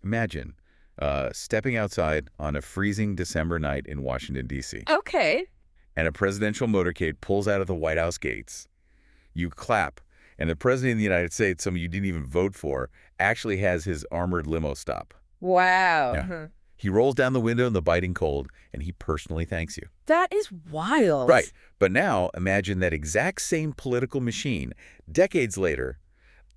Imagine stepping outside on a freezing December night in Washington, D.C. Okay. And a presidential motorcade pulls out of the White House gates. You clap, and the president of the United States, someone you didn't even vote for, actually has his armored limo stop. Wow. Yeah. He rolls down the window in the biting cold, and he personally thanks you. That is wild. Right. But now, imagine that exact same political machine, decades later,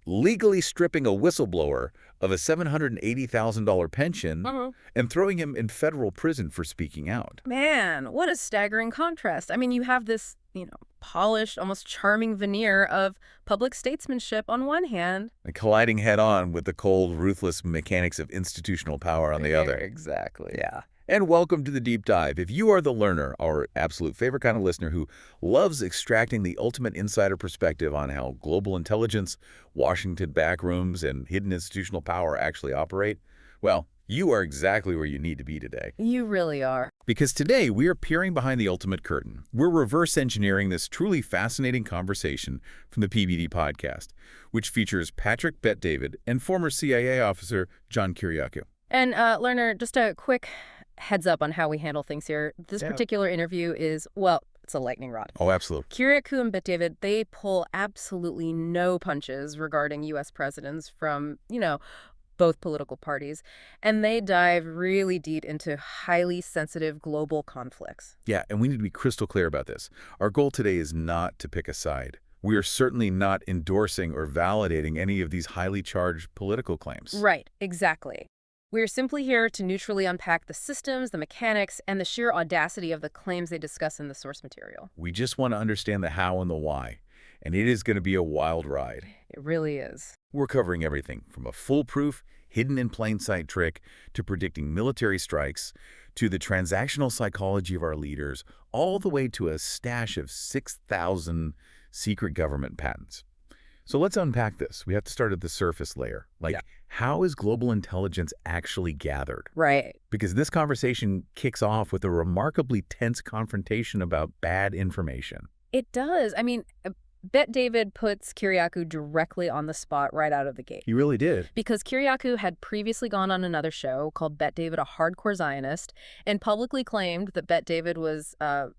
legally stripping a whistleblower of a $780,000 pension and throwing him in federal prison for speaking out. Man, what a staggering contrast. I mean, you have this, polished, almost charming veneer of public statesmanship on one hand. And colliding head-on with the cold, ruthless mechanics of institutional power on the other. Exactly. Yeah. And welcome to the Deep Dive. If you are the learner, our absolute favorite kind of listener who loves extracting the ultimate insider perspective on how global intelligence, Washington backrooms, and hidden institutional power actually operate, well, you are exactly where you need to be today. You really are. Because today we are peering behind the ultimate curtain. We're reverse engineering this truly fascinating conversation from the PBD Podcast, which features Patrick Bet-David and former CIA officer John Kiriakou. And, learner, just a quick heads up on how we handle things here. This particular interview is, well, it's a lightning rod. Oh, absolutely. Kiriakou and Bet-David, they pull absolutely no punches regarding U.S. presidents from, both political parties, and they dive really deep into highly sensitive global conflicts. Yeah, and we need to be crystal clear about this. Our goal today is not to pick a side. We are certainly not endorsing or validating any of these highly charged political claims. Right, exactly. We're simply here to neutrally unpack the systems, the mechanics, and the sheer audacity of the claims they discuss in the source material. We just want to understand the how and the why, and it is going to be a wild ride. It really is. We're covering everything from a foolproof, hidden-in-plain-sight trick to predicting military strikes to the transactional psychology of our leaders, all the way to a stash of 6,000 secret government patents. So let's unpack this. We have to start at the surface layer. How is global intelligence actually gathered? Right. Because this conversation kicks off with a remarkably tense confrontation about bad information. It does. I mean, Bet-David puts Kiriakou directly on the spot right out of the gate. He really did. Because Kiriakou had previously gone on another show called Bet-David, a Hardcore Zionist, and publicly claimed that Bet-David was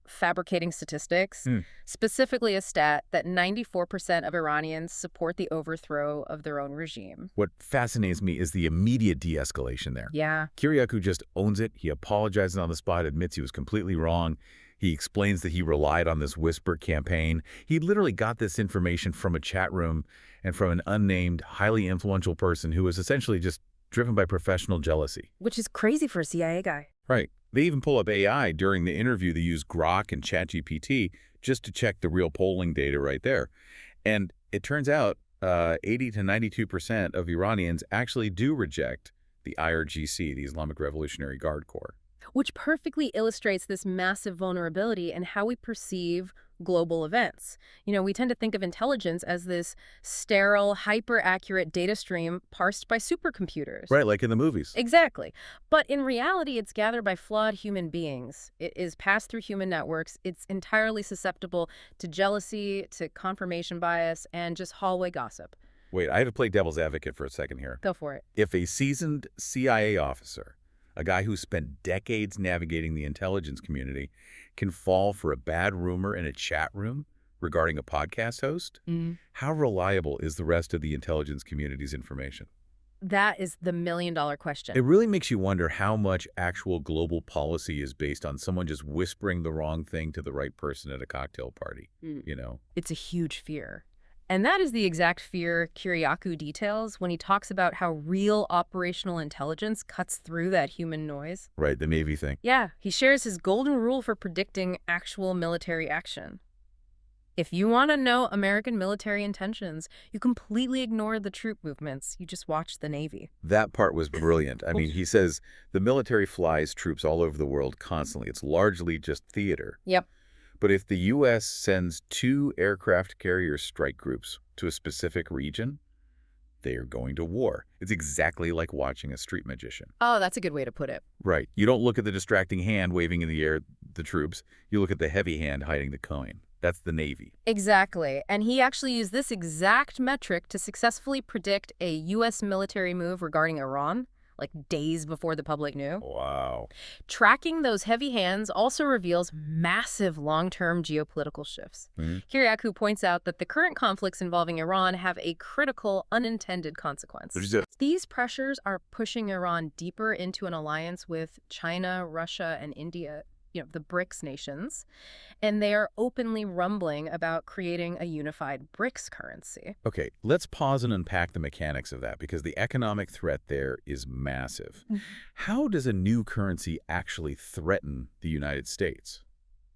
fabricating statistics, specifically a stat that 94% of Iranians support the overthrow of their own regime. What fascinates me is the immediate de-escalation there. Yeah. Kiriakou just owns it. He apologizes on the spot, admits he was completely wrong. He explains that he relied on this whisper campaign. He literally got this information from a chat room and from an unnamed, highly influential person who was essentially just driven by professional jealousy. Which is crazy for a CIA guy. Right. They even pull up AI during the interview. They use Grok and ChatGPT just to check the real polling data right there. And it turns out 80 to 92% of Iranians actually do reject the IRGC, the Islamic Revolutionary Guard Corps. Which perfectly illustrates this massive vulnerability in how we perceive global events. We tend to think of intelligence as this sterile, hyper-accurate data stream parsed by supercomputers. Right, like in the movies. Exactly. But in reality, it's gathered by flawed human beings. It is passed through human networks. It's entirely susceptible to jealousy, to confirmation bias, and just hallway gossip. Wait, I have to play devil's advocate for a second here. Go for it. If a seasoned CIA officer, a guy who spent decades navigating the intelligence community, can fall for a bad rumor in a chat room regarding a podcast host, how reliable is the rest of the intelligence community's information? That is the million-dollar question. It really makes you wonder how much actual global policy is based on someone just whispering the wrong thing to the right person at a cocktail party, It's a huge fear. And that is the exact fear Kiriakou details when he talks about how real operational intelligence cuts through that human noise. Right, the Navy thing. Yeah, he shares his golden rule for predicting actual military action. If you want to know American military intentions, you completely ignore the troop movements. You just watch the Navy. That part was brilliant. I mean, he says the military flies troops all over the world constantly. It's largely just theater. Yep. But if the U.S. sends 2 aircraft carrier strike groups to a specific region, they are going to war. It's exactly like watching a street magician. Oh, that's a good way to put it. Right. You don't look at the distracting hand waving in the air the troops. You look at the heavy hand hiding the coin. That's the Navy. Exactly. And he actually used this exact metric to successfully predict a U.S. military move regarding Iran. like days before the public knew. Wow. Tracking those heavy hands also reveals massive long-term geopolitical shifts. Kiriakou points out that the current conflicts involving Iran have a critical, unintended consequence. These pressures are pushing Iran deeper into an alliance with China, Russia, and India, the BRICS nations, and they are openly rumbling about creating a unified BRICS currency. Okay, let's pause and unpack the mechanics of that, because the economic threat there is massive. How does a new currency actually threaten the United States?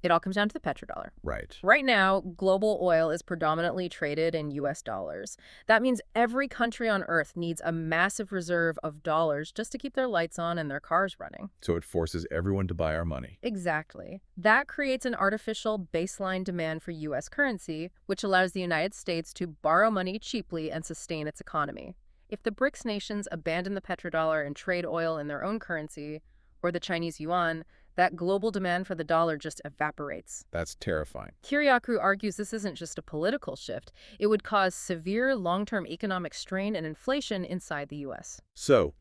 It all comes down to the petrodollar. Right. Right now, global oil is predominantly traded in U.S. dollars. That means every country on Earth needs a massive reserve of dollars just to keep their lights on and their cars running. So it forces everyone to buy our money. Exactly. That creates an artificial baseline demand for U.S. currency, which allows the United States to borrow money cheaply and sustain its economy. If the BRICS nations abandon the petrodollar and trade oil in their own currency, or the Chinese yuan, that global demand for the dollar just evaporates. That's terrifying. Kiriakou argues this isn't just a political shift. It would cause severe long-term economic strain and inflation inside the U.S. So,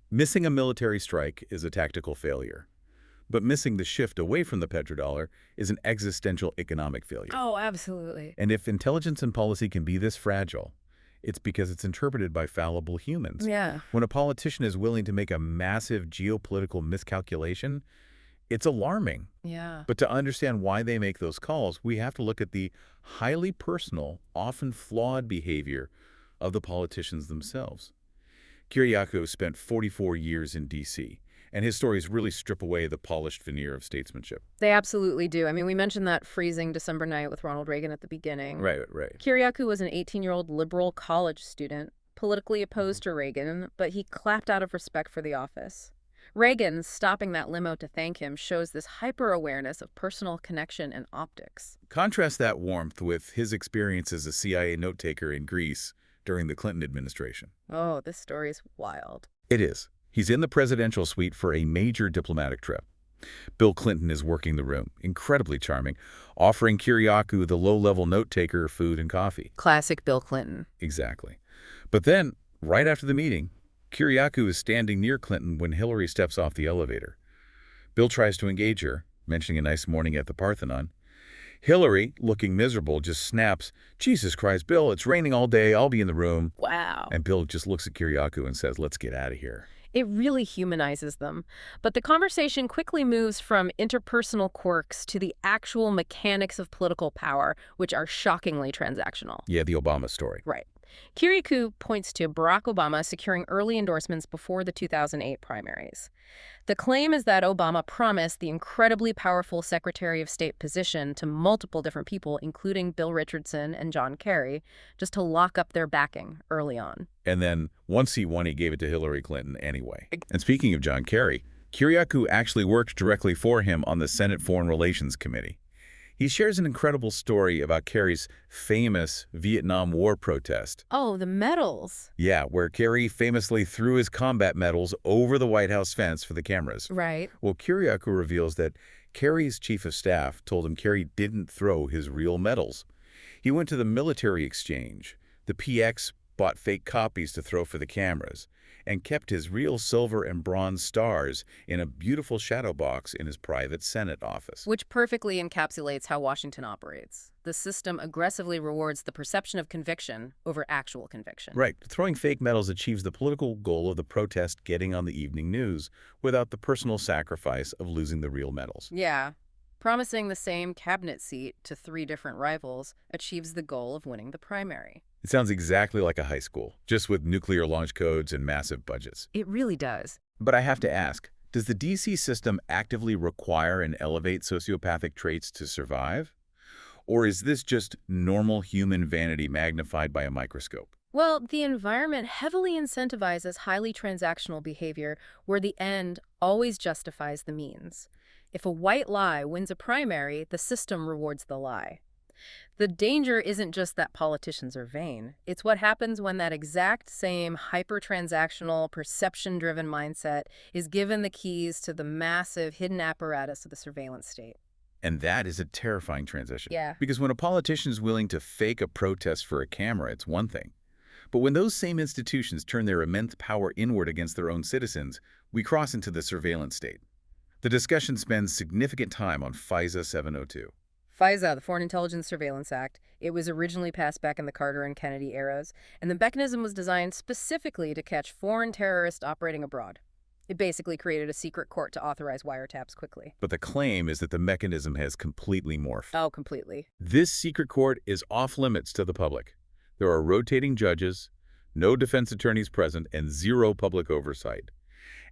missing a military strike is a tactical failure. But missing the shift away from the petrodollar is an existential economic failure. Oh, absolutely. And if intelligence and policy can be this fragile, it's because it's interpreted by fallible humans. Yeah. When a politician is willing to make a massive geopolitical miscalculation, it's alarming. Yeah. But to understand why they make those calls, we have to look at the highly personal, often flawed behavior of the politicians themselves. Kiriakou spent 44 years in D.C., and his stories really strip away the polished veneer of statesmanship. They absolutely do. We mentioned that freezing December night with Ronald Reagan at the beginning. Right. Kiriakou was an 18-year-old liberal college student, politically opposed to Reagan, but he clapped out of respect for the office. Reagan stopping that limo to thank him shows this hyper-awareness of personal connection and optics. Contrast that warmth with his experience as a CIA note-taker in Greece during the Clinton administration. Oh, this story's wild. It is. He's in the presidential suite for a major diplomatic trip. Bill Clinton is working the room, incredibly charming, offering Kiriakou, the low-level note-taker, food and coffee. Classic Bill Clinton. Exactly. But then, right after the meeting, Kiriakou is standing near Clinton when Hillary steps off the elevator. Bill tries to engage her, mentioning a nice morning at the Parthenon. Hillary, looking miserable, just snaps, "Jesus Christ, Bill, it's raining all day, I'll be in the room." Wow. And Bill just looks at Kiriakou and says, "Let's get out of here." It really humanizes them. But the conversation quickly moves from interpersonal quirks to the actual mechanics of political power, which are shockingly transactional. Yeah, the Obama story. Right. Kiriakou points to Barack Obama securing early endorsements before the 2008 primaries. The claim is that Obama promised the incredibly powerful Secretary of State position to multiple different people, including Bill Richardson and John Kerry, just to lock up their backing early on. And then, once he won, he gave it to Hillary Clinton anyway. And speaking of John Kerry, Kiriakou actually worked directly for him on the Senate Foreign Relations Committee. He shares an incredible story about Kerry's famous Vietnam War protest. Oh, the medals. Yeah, where Kerry famously threw his combat medals over the White House fence for the cameras. Right. Well, Kiriakou reveals that Kerry's chief of staff told him Kerry didn't throw his real medals. He went to the military exchange. The PX bought fake copies to throw for the cameras, and kept his real silver and bronze stars in a beautiful shadow box in his private Senate office. Which perfectly encapsulates how Washington operates. The system aggressively rewards the perception of conviction over actual conviction. Right. Throwing fake medals achieves the political goal of the protest getting on the evening news without the personal sacrifice of losing the real medals. Yeah. Promising the same cabinet seat to 3 different rivals achieves the goal of winning the primary. It sounds exactly like a high school, just with nuclear launch codes and massive budgets. It really does. But I have to ask, does the DC system actively require and elevate sociopathic traits to survive? Or is this just normal human vanity magnified by a microscope? Well, the environment heavily incentivizes highly transactional behavior where the end always justifies the means. If a white lie wins a primary, the system rewards the lie. The danger isn't just that politicians are vain. It's what happens when that exact same hyper-transactional, perception-driven mindset is given the keys to the massive hidden apparatus of the surveillance state. And that is a terrifying transition. Yeah. Because when a politician is willing to fake a protest for a camera, it's one thing. But when those same institutions turn their immense power inward against their own citizens, we cross into the surveillance state. The discussion spends significant time on FISA 702. FISA, the Foreign Intelligence Surveillance Act, it was originally passed back in the Carter and Kennedy eras, and the mechanism was designed specifically to catch foreign terrorists operating abroad. It basically created a secret court to authorize wiretaps quickly. But the claim is that the mechanism has completely morphed. Oh, completely. This secret court is off limits to the public. There are rotating judges, no defense attorneys present, and zero public oversight.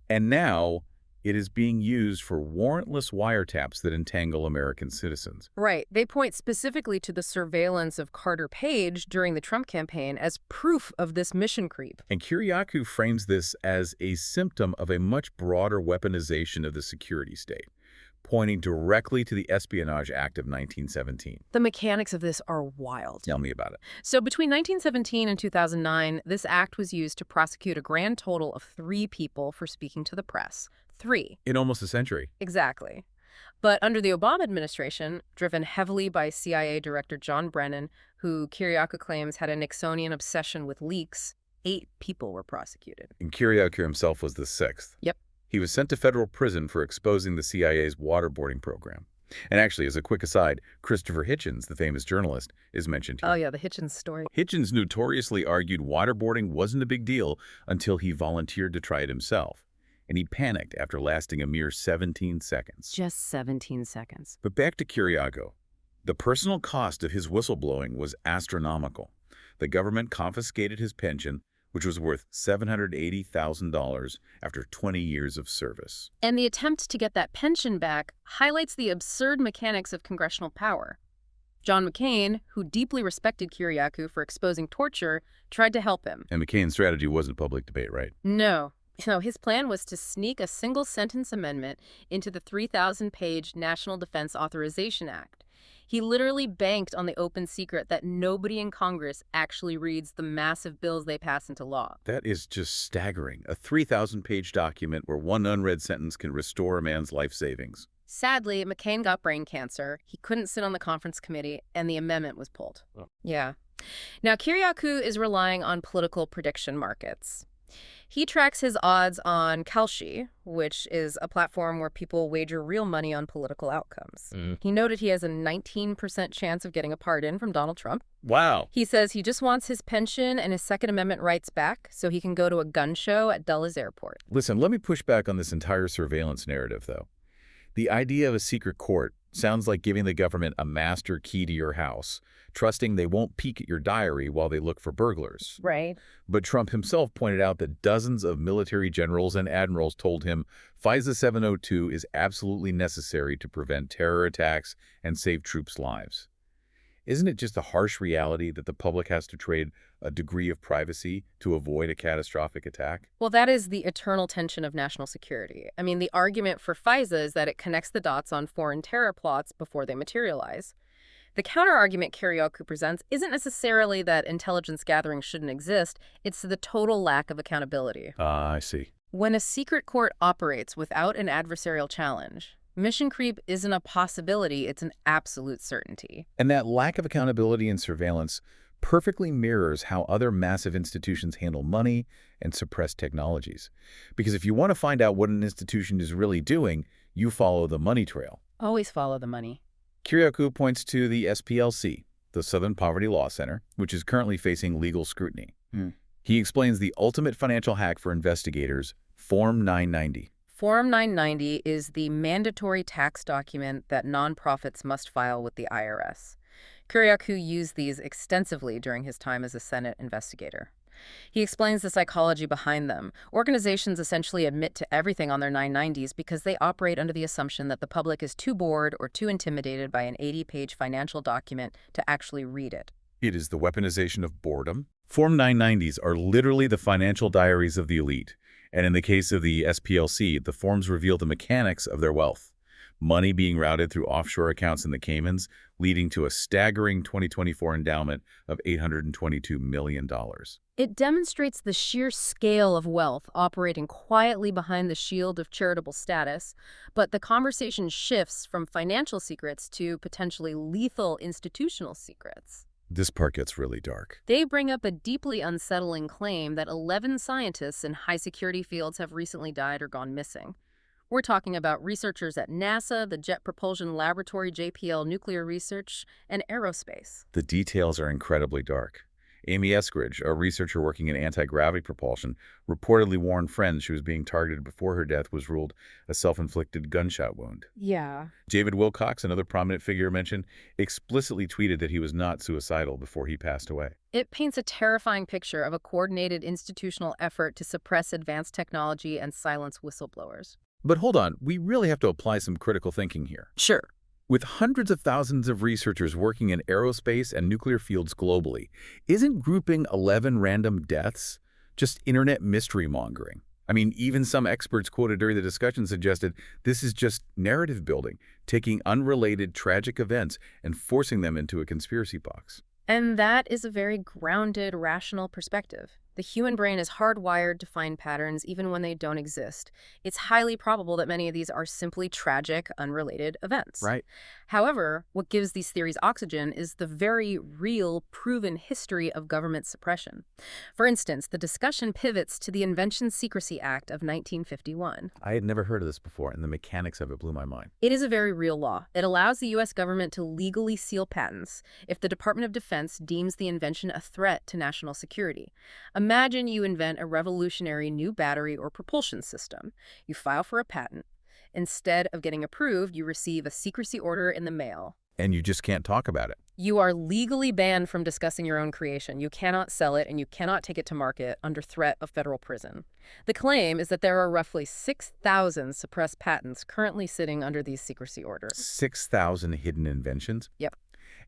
And now, it is being used for warrantless wiretaps that entangle American citizens. Right. They point specifically to the surveillance of Carter Page during the Trump campaign as proof of this mission creep. And Kiriakou frames this as a symptom of a much broader weaponization of the security state, pointing directly to the Espionage Act of 1917. The mechanics of this are wild. Tell me about it. So between 1917 and 2009, this act was used to prosecute a grand total of 3 people for speaking to the press. 3. In almost a century. Exactly. But under the Obama administration, driven heavily by CIA Director John Brennan, who Kiriakou claims had a Nixonian obsession with leaks, 8 people were prosecuted. And Kiriakou himself was the 6th. Yep. He was sent to federal prison for exposing the CIA's waterboarding program. And actually, as a quick aside, Christopher Hitchens, the famous journalist, is mentioned here. Oh yeah, the Hitchens story. Hitchens notoriously argued waterboarding wasn't a big deal until he volunteered to try it himself. And he panicked after lasting a mere 17 seconds. Just 17 seconds. But back to Kiriakou. The personal cost of his whistleblowing was astronomical. The government confiscated his pension, which was worth $780,000 after 20 years of service. And the attempt to get that pension back highlights the absurd mechanics of congressional power. John McCain, who deeply respected Kiriakou for exposing torture, tried to help him. And McCain's strategy wasn't public debate, right? No. His plan was to sneak a single-sentence amendment into the 3,000-page National Defense Authorization Act. He literally banked on the open secret that nobody in Congress actually reads the massive bills they pass into law. That is just staggering. A 3,000-page document where one unread sentence can restore a man's life savings. Sadly, McCain got brain cancer. He couldn't sit on the conference committee, and the amendment was pulled. Oh. Yeah. Now, Kiriakou is relying on political prediction markets. He tracks his odds on Kalshi, which is a platform where people wager real money on political outcomes. He noted he has a 19% chance of getting a pardon from Donald Trump. Wow. He says he just wants his pension and his Second Amendment rights back so he can go to a gun show at Dulles Airport. Listen, let me push back on this entire surveillance narrative, though. The idea of a secret court sounds like giving the government a master key to your house, trusting they won't peek at your diary while they look for burglars. Right. But Trump himself pointed out that dozens of military generals and admirals told him FISA 702 is absolutely necessary to prevent terror attacks and save troops' lives. Isn't it just a harsh reality that the public has to trade a degree of privacy to avoid a catastrophic attack? Well, that is the eternal tension of national security. I mean, the argument for FISA is that it connects the dots on foreign terror plots before they materialize. The counter-argument Kiriakou presents isn't necessarily that intelligence gathering shouldn't exist, it's the total lack of accountability. I see. When a secret court operates without an adversarial challenge, mission creep isn't a possibility, it's an absolute certainty. And that lack of accountability and surveillance perfectly mirrors how other massive institutions handle money and suppress technologies. Because if you want to find out what an institution is really doing, you follow the money trail. Always follow the money. Kiriakou points to the SPLC, the Southern Poverty Law Center, which is currently facing legal scrutiny. He explains the ultimate financial hack for investigators, Form 990. Form 990 is the mandatory tax document that nonprofits must file with the IRS. Kiriakou used these extensively during his time as a Senate investigator. He explains the psychology behind them. Organizations essentially admit to everything on their 990s because they operate under the assumption that the public is too bored or too intimidated by an 80-page financial document to actually read it. It is the weaponization of boredom. Form 990s are literally the financial diaries of the elite. And in the case of the SPLC, the forms reveal the mechanics of their wealth. Money being routed through offshore accounts in the Caymans, leading to a staggering 2024 endowment of $822 million. It demonstrates the sheer scale of wealth operating quietly behind the shield of charitable status, but the conversation shifts from financial secrets to potentially lethal institutional secrets. This part gets really dark. They bring up a deeply unsettling claim that 11 scientists in high-security fields have recently died or gone missing. We're talking about researchers at NASA, the Jet Propulsion Laboratory, JPL Nuclear Research, and Aerospace. The details are incredibly dark. Amy Eskridge, a researcher working in anti-gravity propulsion, reportedly warned friends she was being targeted before her death was ruled a self-inflicted gunshot wound. Yeah. David Wilcox, another prominent figure mentioned, explicitly tweeted that he was not suicidal before he passed away. It paints a terrifying picture of a coordinated institutional effort to suppress advanced technology and silence whistleblowers. But hold on, we really have to apply some critical thinking here. Sure. With hundreds of thousands of researchers working in aerospace and nuclear fields globally, isn't grouping 11 random deaths just internet mystery mongering? I mean, even some experts quoted during the discussion suggested this is just narrative building, taking unrelated tragic events and forcing them into a conspiracy box. And that is a very grounded, rational perspective. The human brain is hardwired to find patterns even when they don't exist. It's highly probable that many of these are simply tragic, unrelated events. Right. However, what gives these theories oxygen is the very real, proven history of government suppression. For instance, the discussion pivots to the Invention Secrecy Act of 1951. I had never heard of this before, and the mechanics of it blew my mind. It is a very real law. It allows the U.S. government to legally seal patents if the Department of Defense deems the invention a threat to national security. Imagine you invent a revolutionary new battery or propulsion system. You file for a patent. Instead of getting approved, you receive a secrecy order in the mail. And you just can't talk about it. You are legally banned from discussing your own creation. You cannot sell it, and you cannot take it to market under threat of federal prison. The claim is that there are roughly 6,000 suppressed patents currently sitting under these secrecy orders. 6,000 hidden inventions? Yep.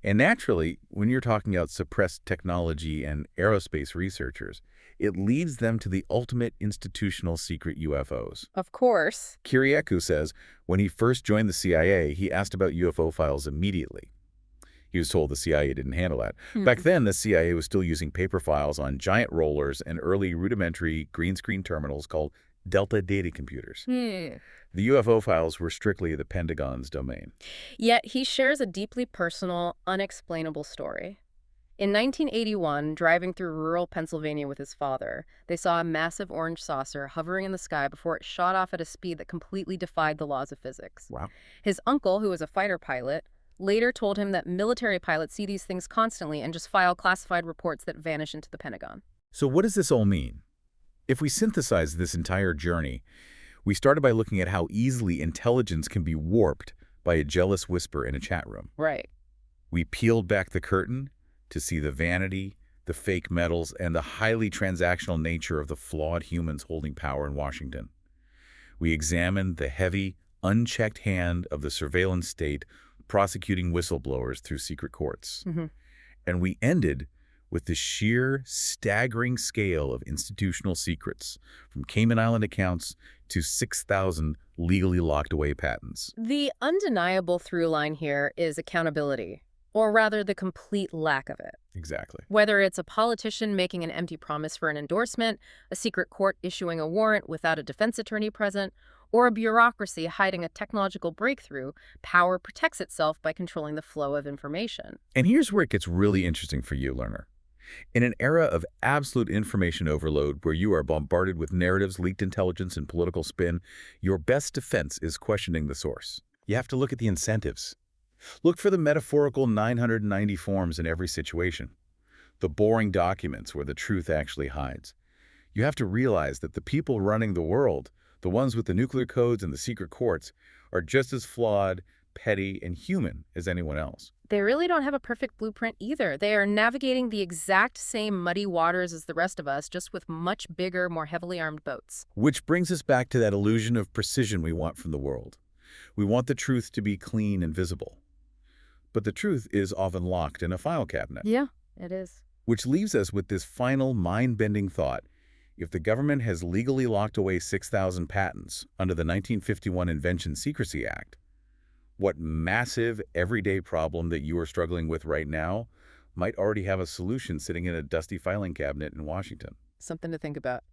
And naturally, when you're talking about suppressed technology and aerospace researchers, it leads them to the ultimate institutional secret UFOs. Of course. Kiriakou says when he first joined the CIA, he asked about UFO files immediately. He was told the CIA didn't handle that. Back then, the CIA was still using paper files on giant rollers and early rudimentary green screen terminals called Delta data computers. The UFO files were strictly the Pentagon's domain. Yet he shares a deeply personal, unexplainable story. In 1981, driving through rural Pennsylvania with his father, they saw a massive orange saucer hovering in the sky before it shot off at a speed that completely defied the laws of physics. Wow. His uncle, who was a fighter pilot, later told him that military pilots see these things constantly and just file classified reports that vanish into the Pentagon. So what does this all mean? If we synthesize this entire journey, we started by looking at how easily intelligence can be warped by a jealous whisper in a chat room. Right. We peeled back the curtain to see the vanity, the fake medals, and the highly transactional nature of the flawed humans holding power in Washington. We examined the heavy, unchecked hand of the surveillance state prosecuting whistleblowers through secret courts. And we ended with the sheer, staggering scale of institutional secrets, from Cayman Island accounts to 6,000 legally locked away patents. The undeniable through line here is accountability, or rather the complete lack of it. Exactly. Whether it's a politician making an empty promise for an endorsement, a secret court issuing a warrant without a defense attorney present, or a bureaucracy hiding a technological breakthrough, power protects itself by controlling the flow of information. And here's where it gets really interesting for you, learner. In an era of absolute information overload where you are bombarded with narratives, leaked intelligence, and political spin, your best defense is questioning the source. You have to look at the incentives. Look for the metaphorical 990 forms in every situation, the boring documents where the truth actually hides. You have to realize that the people running the world, the ones with the nuclear codes and the secret courts, are just as flawed, petty, and human as anyone else. They really don't have a perfect blueprint either. They are navigating the exact same muddy waters as the rest of us, just with much bigger, more heavily armed boats. Which brings us back to that illusion of precision we want from the world. We want the truth to be clean and visible. But the truth is often locked in a file cabinet. Yeah, it is. Which leaves us with this final mind-bending thought. If the government has legally locked away 6,000 patents under the 1951 Invention Secrecy Act, what massive, everyday problem that you are struggling with right now might already have a solution sitting in a dusty filing cabinet in Washington? Something to think about.